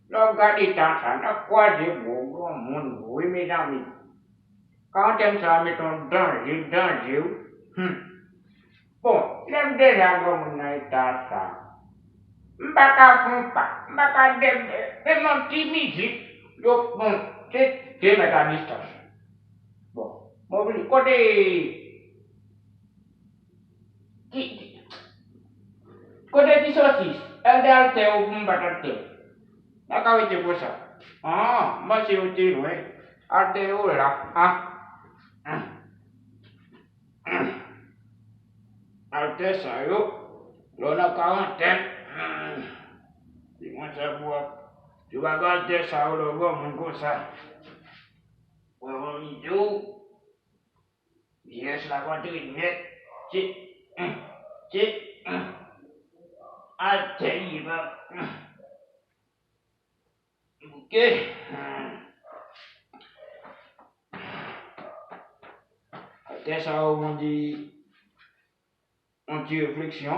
Lo gadi tansa na kwa de bogo mun oui mesdames. Quand t'aimes ça met ton danger. Bon, l'aime déjà comme on ça. Mbaka fumpa, mbaka de mon timide. Donc bon, c'est mettre à distance. Bon, mon côté qui saucisse, elle a été au mbata. Nakawiti po siya. Masiuti no eh. Ate ula. Ate sayo. Lona kaunten. Di mo sa buwan. Juga ate sayo logo mungko sa. Wawa itu. Yes la ko tu inget. Cik. Cik. Ate iba. Okay. Ate sayo mo di. On dit réflexion.